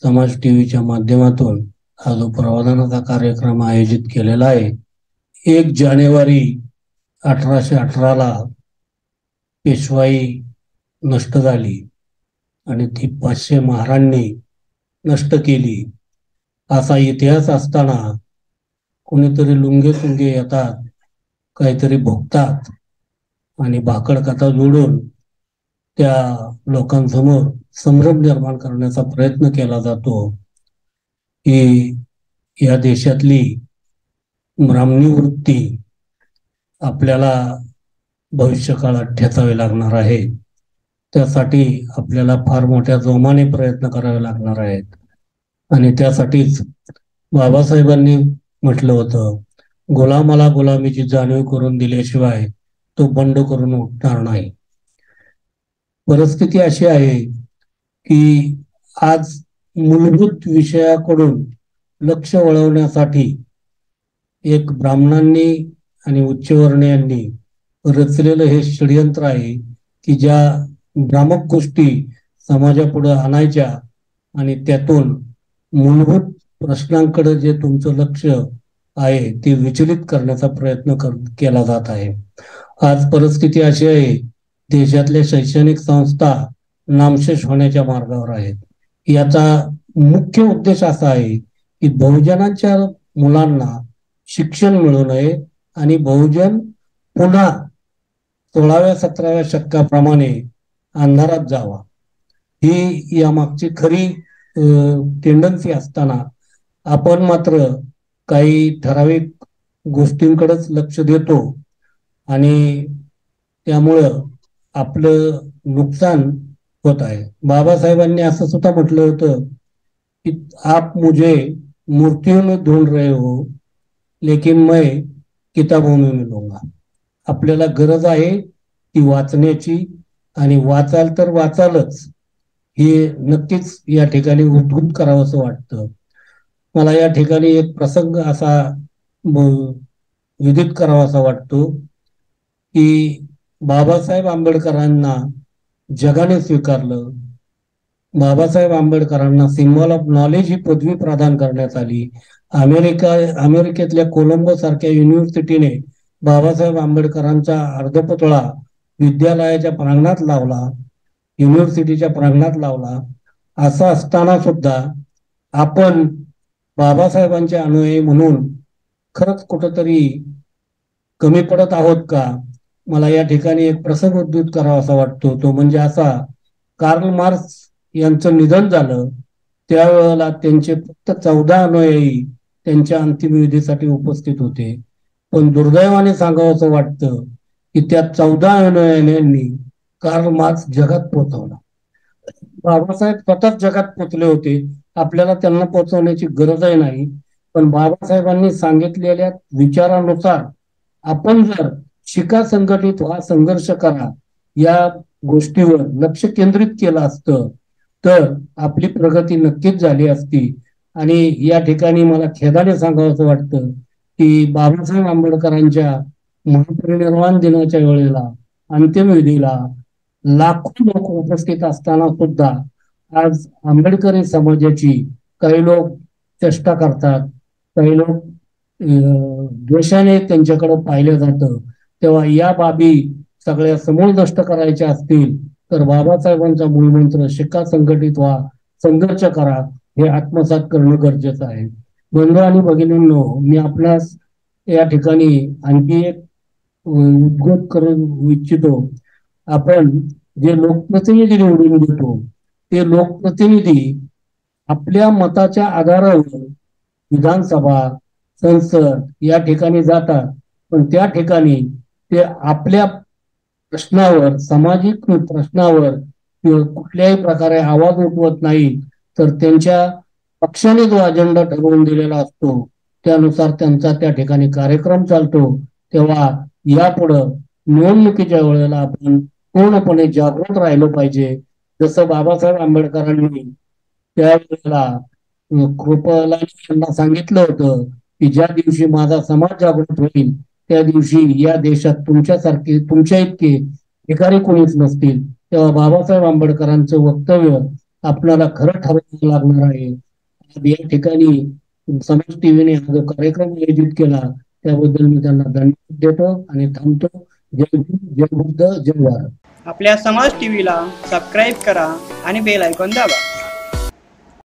समाज टीव्हीच्या माध्यमातून हा जो प्रबोधनाचा कार्यक्रम आयोजित केलेला आहे. 1 जानेवारी 1818ला पेशवाई नष्ट झाली आणि ती 500 महारांनी नष्ट केली असा इतिहास असताना कोणीतरी लुंगे तुंगे येतात, काहीतरी भोगतात आणि भाकड कथा जोडून त्या लोकांसमोर संभ्रम निर्माण करण्याचा प्रयत्न केला जातो की या देशातली ब्राह्मणी वृत्ती आपल्याला भविष्यकाळात ठेचावी लागणार आहे. त्यासाठी आपल्याला फार मोठ्या जोमाने प्रयत्न करावे लागणार आहेत आणि त्यासाठीच बाबासाहेबांनी म्हटलं होतं, गुलामाला गुलामीची जाणीव करून दिल्याशिवाय तो बंड करून उठणार नाही. परिस्थिती अशी आहे की आज मूलभूत विषयाकडून लक्ष वळवण्यासाठी एक ब्राह्मणांनी आणि उच्चवर्णीयांनी रचलेलं हे षडयंत्र आहे की ज्या भ्रामक गोष्टी समाजापुढे आणायच्या आणि त्यातून मूलभूत प्रश्नांकडे जे तुमचं लक्ष आहे ते विचलित करण्याचा प्रयत्न केला जात आहे. आज परिस्थिती अशी आहे, देशातल्या शैक्षणिक संस्था नामशेष होण्याच्या मार्गावर आहेत. याचा मुख्य उद्देश असा आहे की बहुजनांच्या मुलांना शिक्षण मिळू नये आणि बहुजन पुन्हा 16व्या-17व्या शतकाप्रमाणे अंधारात जावा, ही यामागची खरी टेंडन्सी असताना आपण मात्र काही ठराविक गोष्टींकडेच लक्ष देतो आणि त्यामुळं आपलं नुकसान होत आहे. बाबासाहेबांनी असं सुद्धा म्हटलं होतं की आप मुझे मूर्तियों में ढूंढ रहे हो लेकिन मैं किताबों में मिलूंगा. आपल्याला गरज आहे ती वाचण्याची आणि वाचाल तर वाचालच, हे नक्कीच या ठिकाणी उद्घुत करावं असं वाटतं. मला या ठिकाणी एक प्रसंग असा विदित करावा असा वाटतो की बाबासाहेब आंबेडकरांना जगाने स्वीकारलं. बाबासाहेब आंबेडकरांना सिम्बॉल ऑफ नॉलेज ही पदवी प्रदान करण्यात आली. अमेरिकेतल्या कोलंबो सारख्या युनिव्हर्सिटीने बाबासाहेब आंबेडकरांचा अर्धपुतळा विद्यालयाच्या प्रांगणात लावला, युनिव्हर्सिटीच्या प्रांगणात लावला. असं असताना सुद्धा आपण बाबासाहेबांचे अनुयायी म्हणून खरंच कुठंतरी कमी पडत आहोत का? मला या ठिकाणी एक प्रसंग उद्धृत करावा असा वाटतो. तो म्हणजे असा, कार्ल मार्क्स यांचं निधन झालं त्यावेळेला त्यांचे फक्त 14 अनुयायी त्यांच्या अंतिमविधीसाठी उपस्थित होते. पण दुर्दैवाने सांगावं असं वाटतं की त्या 14 अनुयायांनी कार्ल मार्क्स जगात पोहोचवला. बाबासाहेब स्वतःच जगात पोहोचले होते, आपल्याला त्यांना पोहोचवण्याची गरजही नाही. पण बाबासाहेबांनी सांगितलेल्या विचारानुसार आपण जर शिका, संघटित व्हा, संघर्ष करा या गोष्टीवर लक्ष केंद्रित केलं असतं तर आपली प्रगती नक्कीच झाली असती. आणि या ठिकाणी मला खेदाने सांगावं असं वाटतं की बाबासाहेब आंबेडकरांच्या महापरिनिर्वाण दिनाच्या वेळेला अंत्यविधीला लाखो लोक उपस्थित असताना सुद्धा आज आंबेडकरी समाजाची काही लोक चेष्टा करतात, काही लोक द्वेषाने त्यांच्याकडे पाहिलं जातं. तेव्हा या बाबी सगळ्या समूळ नष्ट करायच्या असतील तर बाबासाहेबांचा मूलमंत्र शिका, संघटित व्हा, संघर्ष करा हे आत्मसात करणं गरजेचं आहे. बंधू आणि भगिनींनो, मी आपणास या ठिकाणी आणखी एक उद्घोष करू इच्छितो. आपण जे लोकप्रतिनिधी निवडून देतो ते लोकप्रतिनिधी आपल्या मताच्या आधारावर विधानसभा, संसद या ठिकाणी जातात, पण त्या ठिकाणी ते आपल्या प्रश्नावर, सामाजिक प्रश्नावर कुठल्याही प्रकारे आवाज उठवत नाही. तर त्यांच्या पक्षाने जो अजेंडा ठरवून दिलेला असतो त्यानुसार त्यांचा त्या ठिकाणी कार्यक्रम चालतो. तेव्हा यापुढं निवडणुकीच्या वेळेला आपण पूर्णपणे जागृत राहिलो पाहिजे. जसं बाबासाहेब आंबेडकरांनी त्यावेळेला कृपलानी यांना सांगितलं होतं की ज्या दिवशी माझा समाज जागृत होईल त्या दिवशी या देशात तुमच्यासारखे, तुमच्या इतके भिकारी कोणीच नसतील. तेव्हा बाबासाहेब आंबेडकरांचं वक्तव्य आपल्याला खरं ठरवावं लागणार आहे. आज या ठिकाणी समाज टीव्हीने हा जो कार्यक्रम आयोजित केला त्याबद्दल मी त्यांना धन्यवाद देतो आणि थांबतो. जय भीम, जय बुद्ध, जय भारत. आपल्या समाज टीव्हीला सबस्क्राईब करा आणि बेल आयकॉन दाबा.